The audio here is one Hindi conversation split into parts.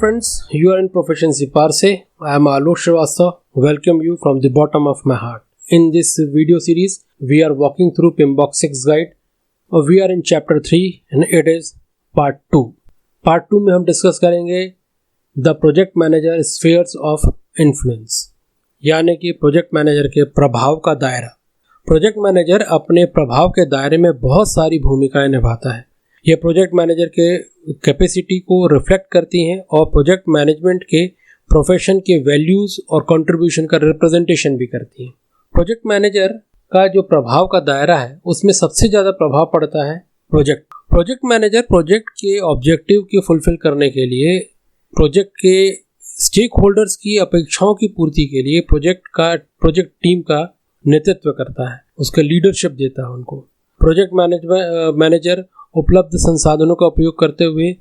friends, you are in Proficiency Parse. I am Alok Srivastava. Welcome you from the bottom of my heart. In this video series, we are walking through PMBOK 6 guide. We are in chapter 3 and it is part 2. Part 2 में हम डिस्कस करेंगे the project manager spheres of influence, यानी कि प्रोजेक्ट मैनेजर के प्रभाव का दायरा। प्रोजेक्ट मैनेजर अपने प्रभाव के दायरे में बहुत सारी भूमिकाएं निभाता है। यह प्रोजेक्ट मैनेजर के कैपेसिटी को रिफ्लेक्ट करती हैं और प्रोजेक्ट मैनेजमेंट के प्रोफेशन के वैल्यूज़ और कंट्रीब्यूशन का रिप्रेजेंटेशन भी करती हैं। प्रोजेक्ट मैनेजर का जो प्रभाव का दायरा है उसमें सबसे ज़्यादा प्रभाव पड़ता है प्रोजेक्ट मैनेजर प्रोजेक्ट के ऑब्जेक्टिव की फुलफिल करने के लिए, प्रोजेक्ट के स्टेक होल्डर्स की अपेक्षाओं की पूर्ति के लिए प्रोजेक्ट टीम का नेतृत्व करता है, उसका लीडरशिप देता है उनको। प्रोजेक्ट मैनेजर उपलब्ध संसाधनों का उपयोग करते हुए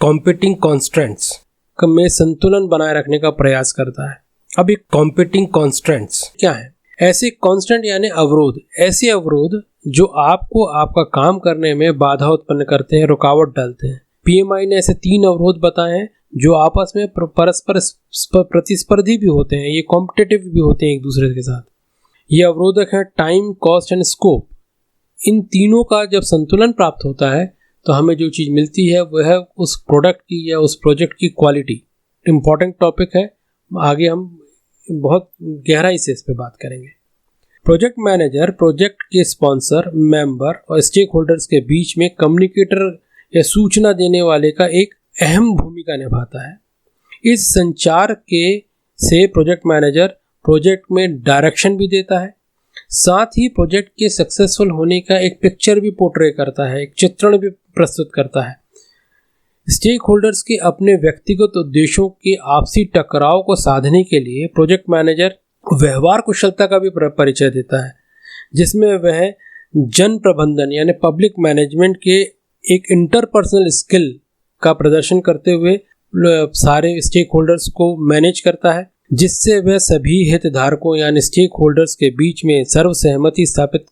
कॉम्पिटिंग कॉन्स्ट्रेंट्स में संतुलन बनाए रखने का प्रयास करता है। अब ये कॉम्पिटिंग कॉन्स्ट्रेंट्स क्या है? ऐसे कॉन्स्टेंट यानी अवरोध, ऐसे अवरोध जो आपको आपका काम करने में बाधा उत्पन्न करते हैं, रुकावट डालते हैं। पीएमआई ने ऐसे 3 अवरोध बताए हैं जो आपस में परस्पर प्रतिस्पर्धी भी होते हैं, ये कॉम्पिटिटिव भी होते हैं एक दूसरे के साथ। ये अवरोधक हैं टाइम, कॉस्ट एंड स्कोप। इन तीनों का जब संतुलन प्राप्त होता है तो हमें जो चीज़ मिलती है वह है उस प्रोडक्ट की या उस प्रोजेक्ट की क्वालिटी। इम्पॉर्टेंट टॉपिक है, आगे हम बहुत गहराई से इस पर बात करेंगे। प्रोजेक्ट मैनेजर प्रोजेक्ट के स्पॉन्सर, मेंबर और स्टेक होल्डर्स के बीच में कम्युनिकेटर या सूचना देने वाले का एक अहम भूमिका निभाता है। इस संचार से प्रोजेक्ट मैनेजर प्रोजेक्ट में डायरेक्शन भी देता है, साथ ही प्रोजेक्ट के सक्सेसफुल होने का एक पिक्चर भी पोर्ट्रे करता है, एक चित्रण भी प्रस्तुत करता है। स्टेक होल्डर्स के अपने व्यक्तिगत उद्देश्यों के आपसी टकराव को साधने के लिए प्रोजेक्ट मैनेजर व्यवहार कुशलता का भी परिचय देता है, जिसमें वह जन प्रबंधन यानी पब्लिक मैनेजमेंट के एक इंटरपर्सनल स्किल का प्रदर्शन करते हुए सारे स्टेक होल्डर्स को मैनेज करता है, जिससे वह सभी हितधारकों यानी स्टेक होल्डर्स के बीच में सर्वसहमति स्थापित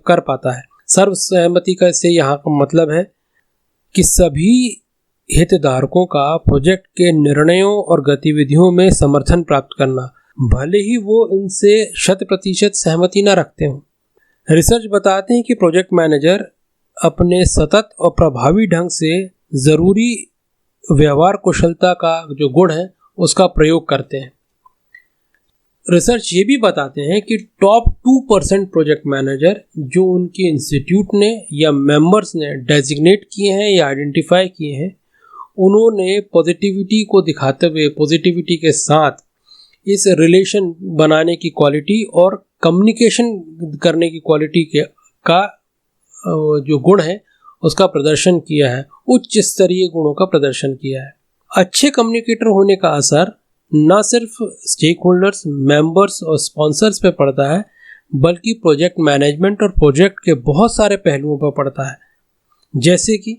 कर पाता है। सर्वसहमति का से यहाँ का मतलब है कि सभी हितधारकों का प्रोजेक्ट के निर्णयों और गतिविधियों में समर्थन प्राप्त करना, भले ही वो इनसे 100% सहमति न रखते हों। रिसर्च बताते हैं कि प्रोजेक्ट मैनेजर अपने सतत और प्रभावी ढंग से ज़रूरी व्यवहार कुशलता का जो गुण है उसका प्रयोग करते हैं। रिसर्च ये भी बताते हैं कि टॉप 2% प्रोजेक्ट मैनेजर जो उनके इंस्टीट्यूट ने या मेंबर्स ने डेजिग्नेट किए हैं या आइडेंटिफाई किए हैं, उन्होंने पॉजिटिविटी को दिखाते हुए पॉजिटिविटी के साथ इस रिलेशन बनाने की क्वालिटी और कम्युनिकेशन करने की क्वालिटी का जो गुण है उसका प्रदर्शन किया है, उच्च स्तरीय गुणों का प्रदर्शन किया है। अच्छे कम्युनिकेटर होने का असर न सिर्फ स्टेक होल्डर्स, मेंबर्स और स्पॉन्सर्स पे पड़ता है, बल्कि प्रोजेक्ट मैनेजमेंट और प्रोजेक्ट के बहुत सारे पहलुओं पर पड़ता है। जैसे कि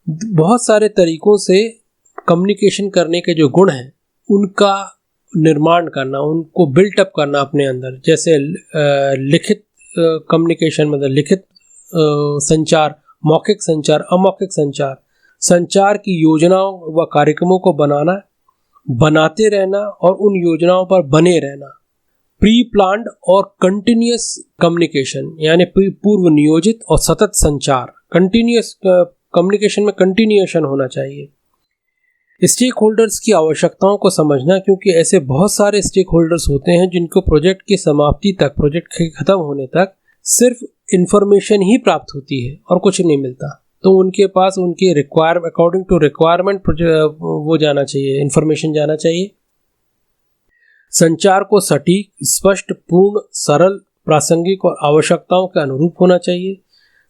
बहुत सारे तरीकों से कम्युनिकेशन करने के जो गुण हैं उनका निर्माण करना, उनको बिल्टअप करना अपने अंदर। जैसे लिखित कम्युनिकेशन मतलब लिखित संचार, मौखिक संचार, अमौखिक संचार, संचार की योजनाओं व कार्यक्रमों को बनाते रहना और उन योजनाओं पर बने रहना। प्री प्लान्ड और कंटिन्यूअस कम्युनिकेशन यानी पूर्व नियोजित और सतत संचार। कंटिन्यूअस कम्युनिकेशन में कंटिन्यूएशन होना चाहिए। स्टेक होल्डर्स की आवश्यकताओं को समझना, क्योंकि ऐसे बहुत सारे स्टेक होल्डर्स होते हैं जिनको प्रोजेक्ट की समाप्ति तक, प्रोजेक्ट के खत्म होने तक सिर्फ इंफॉर्मेशन ही प्राप्त होती है और कुछ नहीं मिलता। तो उनके पास उनके अकॉर्डिंग टू रिक्वायरमेंट वो जाना चाहिए, इंफॉर्मेशन जाना चाहिए। संचार को सटीक, स्पष्ट, पूर्ण, सरल, प्रासंगिक और आवश्यकताओं के अनुरूप होना चाहिए।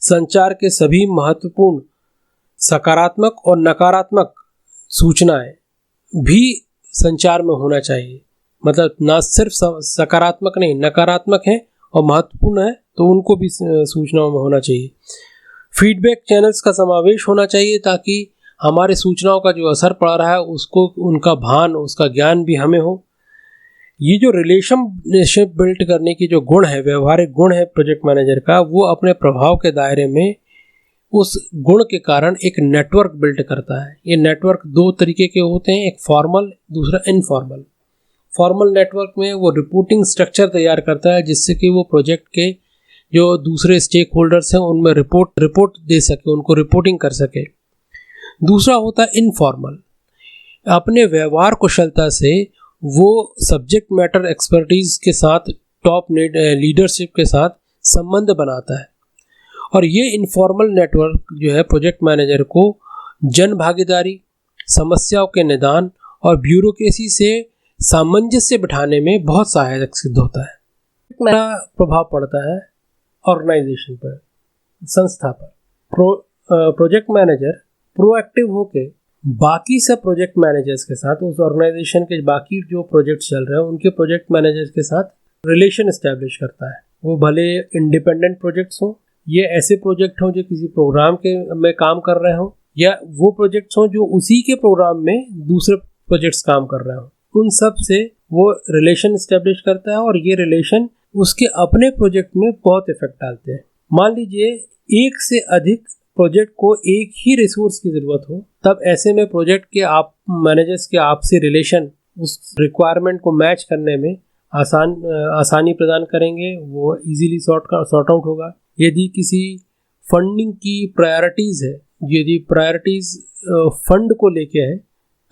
संचार के सभी महत्वपूर्ण सकारात्मक और नकारात्मक सूचनाएं भी संचार में होना चाहिए। मतलब ना सिर्फ सकारात्मक नहीं, नकारात्मक है और महत्वपूर्ण है तो उनको भी सूचनाओं में होना चाहिए। फीडबैक चैनल्स का समावेश होना चाहिए ताकि हमारे सूचनाओं का जो असर पड़ रहा है उसको, उनका भान, उसका ज्ञान भी हमें हो। ये जो रिलेशनशिप बिल्ड करने की जो गुण है, व्यवहारिक गुण है प्रोजेक्ट मैनेजर का, वो अपने प्रभाव के दायरे में उस गुण के कारण एक नेटवर्क बिल्ड करता है। ये नेटवर्क दो तरीके के होते हैं, एक फॉर्मल, दूसरा इनफॉर्मल। फॉर्मल नेटवर्क में वो रिपोर्टिंग स्ट्रक्चर तैयार करता है जिससे कि वो प्रोजेक्ट के जो दूसरे स्टेक होल्डर्स हैं उनमें रिपोर्ट दे सके, उनको रिपोर्टिंग कर सके। दूसरा होता है इनफॉर्मल। अपने व्यवहार कुशलता से वो सब्जेक्ट मैटर एक्सपर्टीज के साथ, टॉप लीडरशिप के साथ संबंध बनाता है। और ये इनफॉर्मल नेटवर्क जो है प्रोजेक्ट मैनेजर को जन भागीदारी, समस्याओं के निदान और ब्यूरोक्रेसी से सामंजस्य बिठाने में बहुत सहायक सिद्ध होता है। मेरा प्रभाव पड़ता है ऑर्गेनाइजेशन पर, संस्था पर। प्रोजेक्ट मैनेजर प्रोएक्टिव होके बाकी सब प्रोजेक्ट मैनेजर्स के साथ, उस ऑर्गेनाइजेशन के बाकी जो प्रोजेक्ट चल रहे हैं उनके प्रोजेक्ट मैनेजर्स के साथ रिलेशन एस्टेब्लिश करता है। वो भले इंडिपेंडेंट प्रोजेक्ट्स हों, ये ऐसे प्रोजेक्ट हों जो किसी प्रोग्राम के में काम कर रहे हों, या वो प्रोजेक्ट्स हों जो उसी के प्रोग्राम में दूसरे प्रोजेक्ट्स काम कर रहे हों, उन सब से वो रिलेशन एस्टेब्लिश करता है और ये रिलेशन उसके अपने प्रोजेक्ट में बहुत इफेक्ट डालते हैं। मान लीजिए एक से अधिक प्रोजेक्ट को एक ही रिसोर्स की ज़रूरत हो, तब ऐसे में प्रोजेक्ट के आप मैनेजर्स के आपसी रिलेशन उस रिक्वायरमेंट को मैच करने में आसानी प्रदान करेंगे, वो इजीली सॉर्ट आउट होगा। यदि किसी फंडिंग की प्रायोरिटीज़ है, यदि प्रायोरिटीज़ फंड को लेके है,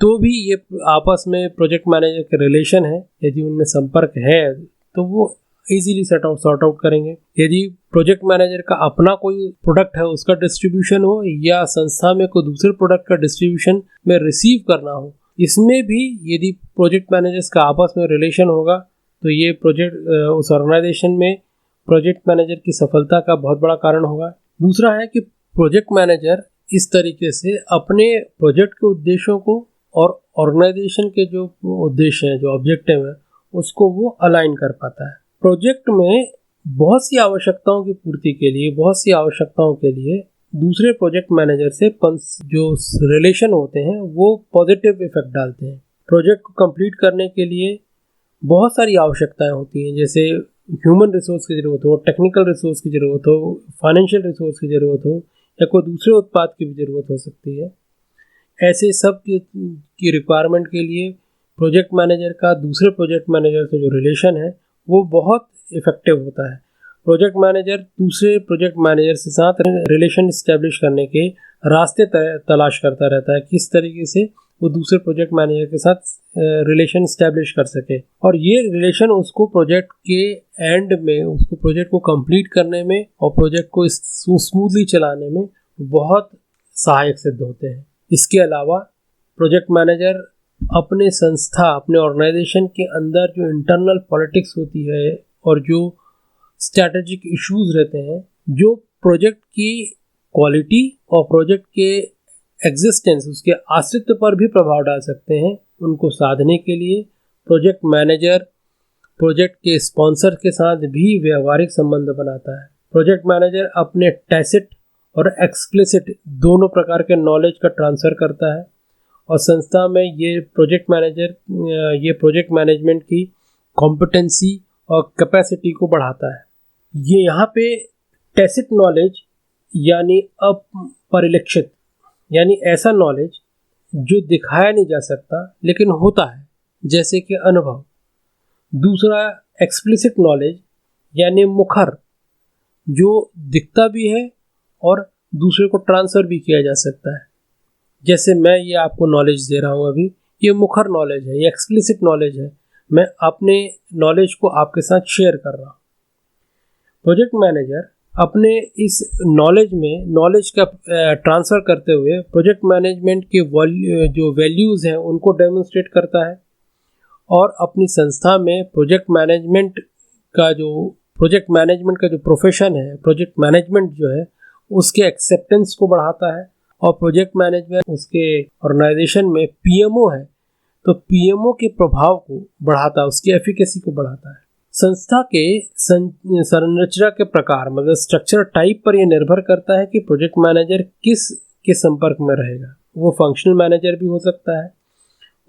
तो भी ये आपस में प्रोजेक्ट मैनेजर के रिलेशन है, यदि उनमें संपर्क है तो वो इजीली सॉर्ट आउट करेंगे। यदि प्रोजेक्ट मैनेजर का अपना कोई प्रोडक्ट है, उसका डिस्ट्रीब्यूशन हो, या संस्था में कोई दूसरे प्रोडक्ट का डिस्ट्रीब्यूशन में रिसीव करना हो, इसमें भी यदि प्रोजेक्ट मैनेजर्स का आपस में रिलेशन होगा तो ये प्रोजेक्ट उस ऑर्गेनाइजेशन में प्रोजेक्ट मैनेजर की सफलता का बहुत बड़ा कारण होगा। दूसरा है कि प्रोजेक्ट मैनेजर इस तरीके से अपने प्रोजेक्ट के उद्देश्यों को और ऑर्गेनाइजेशन के जो उद्देश्य हैं, जो ऑब्जेक्टिव है, उसको वो अलाइन कर पाता है। प्रोजेक्ट में बहुत सी आवश्यकताओं की पूर्ति के लिए, बहुत सी आवश्यकताओं के लिए दूसरे प्रोजेक्ट मैनेजर से जो रिलेशन होते हैं वो पॉजिटिव इफेक्ट डालते हैं। प्रोजेक्ट को कंप्लीट करने के लिए बहुत सारी आवश्यकताएं होती हैं, जैसे ह्यूमन रिसोर्स की ज़रूरत हो, टेक्निकल रिसोर्स की ज़रूरत हो, फाइनेंशियल रिसोर्स की ज़रूरत हो, या कोई दूसरे उत्पाद की भी ज़रूरत हो सकती है। ऐसे सब की रिक्वायरमेंट के लिए प्रोजेक्ट मैनेजर का दूसरे प्रोजेक्ट मैनेजर से जो रिलेशन है वो बहुत इफेक्टिव होता है। प्रोजेक्ट मैनेजर दूसरे प्रोजेक्ट मैनेजर के साथ रिलेशन इस्टेब्लिश करने के रास्ते तलाश करता रहता है, किस तरीके से वो दूसरे प्रोजेक्ट मैनेजर के साथ रिलेशन इस्टेब्लिश कर सके, और ये रिलेशन उसको प्रोजेक्ट के एंड में, उसको प्रोजेक्ट को कंप्लीट करने में और प्रोजेक्ट को स्मूथली चलाने में बहुत सहायक सिद्ध होते हैं। इसके अलावा प्रोजेक्ट मैनेजर अपने संस्था, अपने ऑर्गेनाइजेशन के अंदर जो इंटरनल पॉलिटिक्स होती है और जो स्ट्रैटेजिक इश्यूज रहते हैं, जो प्रोजेक्ट की क्वालिटी और प्रोजेक्ट के एग्जिस्टेंस, उसके अस्तित्व पर भी प्रभाव डाल सकते हैं, उनको साधने के लिए प्रोजेक्ट मैनेजर प्रोजेक्ट के स्पॉन्सर के साथ भी व्यवहारिक संबंध बनाता है। प्रोजेक्ट मैनेजर अपने टैसिट और एक्सप्लिसिट दोनों प्रकार के नॉलेज का ट्रांसफ़र करता है, और संस्था में ये प्रोजेक्ट मैनेजमेंट की कॉम्पिटेंसी और कैपेसिटी को बढ़ाता है। ये यहाँ पे टैसिट नॉलेज यानी अपरिलक्षित, यानी ऐसा नॉलेज जो दिखाया नहीं जा सकता लेकिन होता है, जैसे कि अनुभव। दूसरा एक्सप्लिसिट नॉलेज यानी मुखर, जो दिखता भी है और दूसरे को ट्रांसफ़र भी किया जा सकता है। जैसे मैं ये आपको नॉलेज दे रहा हूँ अभी, ये मुखर नॉलेज है, ये एक्सप्लिसिट नॉलेज है, मैं अपने नॉलेज को आपके साथ शेयर कर रहा हूँ। प्रोजेक्ट मैनेजर अपने इस नॉलेज का ट्रांसफ़र करते हुए प्रोजेक्ट मैनेजमेंट के जो वैल्यूज़ हैं उनको डेमोन्स्ट्रेट करता है, और अपनी संस्था में प्रोजेक्ट मैनेजमेंट का जो प्रोफेशन है, प्रोजेक्ट मैनेजमेंट जो है, उसके एक्सेप्टेंस को बढ़ाता है। और प्रोजेक्ट मैनेजमेंट उसके ऑर्गेनाइजेशन में पीएमओ है तो पीएमओ के प्रभाव को बढ़ाता है, उसकी एफिकेसी को बढ़ाता है। संस्था के संरचना के प्रकार, मतलब स्ट्रक्चर टाइप पर यह निर्भर करता है कि प्रोजेक्ट मैनेजर किस के संपर्क में रहेगा। वो फंक्शनल मैनेजर भी हो सकता है,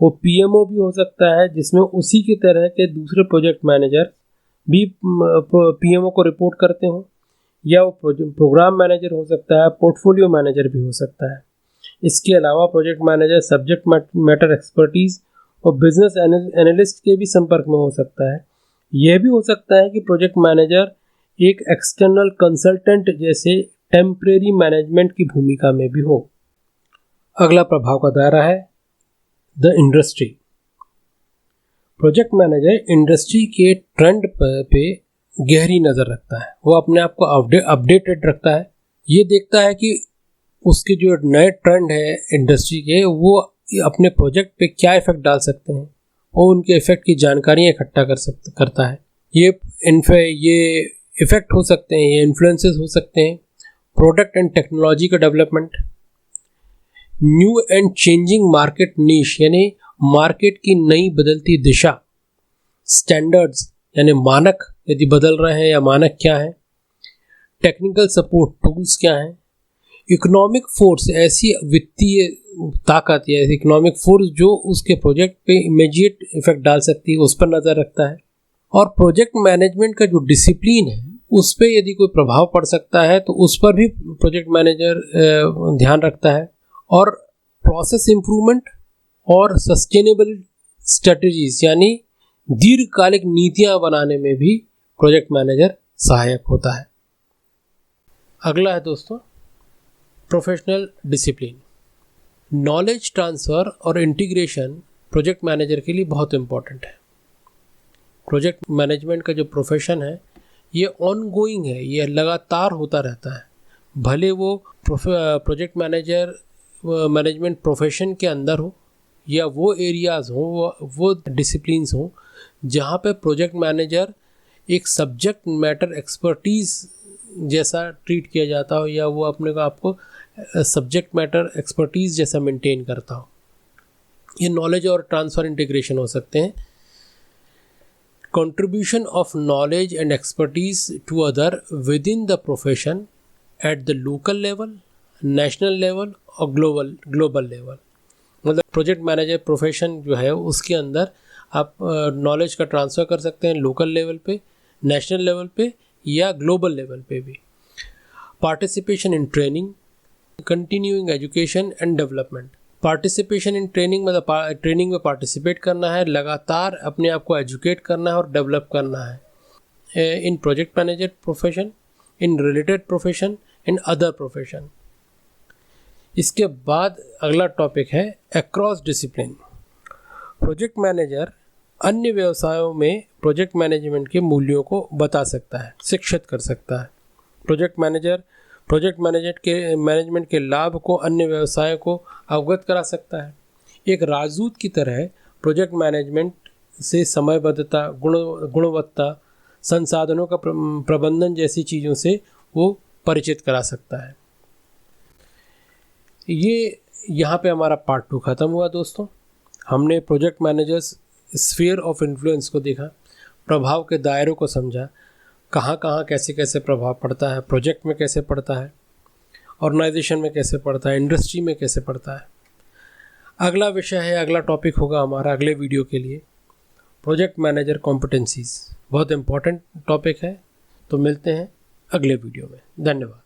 वो पीएमओ भी हो सकता है, जिसमें उसी की तरह के दूसरे प्रोजेक्ट मैनेजर भी पीएमओ को रिपोर्ट करते हो, या वो प्रोग्राम मैनेजर हो सकता है, पोर्टफोलियो मैनेजर भी हो सकता है। इसके अलावा project manager subject matter expertise और बिजनेस एनालिस्ट के भी संपर्क में हो सकता है। यह भी हो सकता है कि प्रोजेक्ट मैनेजर एक एक्सटर्नल कंसल्टेंट जैसे टेम्परेरी मैनेजमेंट की भूमिका में भी हो। अगला प्रभाव का दायरा है the industry. Project manager industry के ट्रेंड पे गहरी नज़र रखता है। वो अपने आप को अपडेटेड रखता है। ये देखता है कि उसके जो नए ट्रेंड है इंडस्ट्री के, वो अपने प्रोजेक्ट पे क्या इफेक्ट डाल सकते हैं और उनके इफेक्ट की जानकारियाँ इकट्ठा करता है। ये इफेक्ट हो सकते हैं, ये इन्फ्लुएंसेस हो सकते हैं प्रोडक्ट एंड टेक्नोलॉजी का development, new and changing market niche यानी मार्केट की नई बदलती दिशा, स्टैंडर्ड्स यानी मानक यदि बदल रहे हैं या मानक क्या है, टेक्निकल सपोर्ट टूल्स क्या हैं, इकोनॉमिक फोर्स ऐसी वित्तीय ताकत या इकोनॉमिक फोर्स जो उसके प्रोजेक्ट पे इमीडिएट इफेक्ट डाल सकती है, उस पर नज़र रखता है। और प्रोजेक्ट मैनेजमेंट का जो डिसिप्लिन है उस पर यदि कोई प्रभाव पड़ सकता है तो उस पर भी प्रोजेक्ट मैनेजर ध्यान रखता है। और प्रोसेस इम्प्रूवमेंट और सस्टेनेबल स्ट्रेटजीज यानी दीर्घकालिक नीतियाँ बनाने में भी प्रोजेक्ट मैनेजर सहायक होता है। अगला है दोस्तों प्रोफेशनल डिसिप्लिन। नॉलेज ट्रांसफ़र और इंटीग्रेशन प्रोजेक्ट मैनेजर के लिए बहुत इम्पॉर्टेंट है। प्रोजेक्ट मैनेजमेंट का जो प्रोफेशन है ये ऑनगोइंग है, ये लगातार होता रहता है। भले वो प्रोजेक्ट मैनेजमेंट प्रोफेशन के अंदर हो या वो एरियाज़ हो, वो डिसिप्लिन्स हो जहाँ पे प्रोजेक्ट मैनेजर एक सब्जेक्ट मैटर एक्सपर्टीज़ जैसा ट्रीट किया जाता हो या वो अपने को आपको सब्जेक्ट मैटर एक्सपर्टीज़ जैसा मेंटेन करता हो। ये नॉलेज और ट्रांसफ़र इंटीग्रेशन हो सकते हैं। Contribution of knowledge and expertise to other within the profession at the local level, national level और ग्लोबल लेवल। मतलब प्रोजेक्ट मैनेजर प्रोफेशन जो है उसके अंदर आप नॉलेज का ट्रांसफ़र कर सकते हैं लोकल लेवल पे, नेशनल लेवल पे या ग्लोबल लेवल पे भी। Participation in training, continuing education and development. Participation in training मतलब ट्रेनिंग में पार्टिसिपेट करना है, लगातार अपने आप को एजुकेट करना है और डेवलप करना है इन प्रोजेक्ट मैनेजर प्रोफेशन, इन रिलेटेड प्रोफेशन, इन अदर प्रोफेशन। इसके बाद अगला टॉपिक है अक्रॉस डिसिप्लिन। प्रोजेक्ट मैनेजर अन्य व्यवसायों में प्रोजेक्ट मैनेजमेंट के मूल्यों को बता सकता है, शिक्षित कर सकता है। प्रोजेक्ट मैनेजमेंट के लाभ को अन्य व्यवसायों को अवगत करा सकता है। एक राजदूत की तरह प्रोजेक्ट मैनेजमेंट से समयबद्धता, गुणवत्ता, संसाधनों का प्रबंधन जैसी चीज़ों से वो परिचित करा सकता है। ये यहाँ पे हमारा पार्ट 2 ख़त्म हुआ दोस्तों। हमने project managers sphere of influence को देखा, प्रभाव के दायरों को समझा, कहाँ कहाँ कैसे कैसे प्रभाव पड़ता है, प्रोजेक्ट में कैसे पड़ता है, ऑर्गेनाइजेशन में कैसे पड़ता है, इंडस्ट्री में कैसे पड़ता है। अगला विषय है, अगला टॉपिक होगा हमारा अगले वीडियो के लिए प्रोजेक्ट मैनेजर कॉम्पिटेंसीज। बहुत इम्पॉर्टेंट टॉपिक है। तो मिलते हैं अगले वीडियो में। धन्यवाद।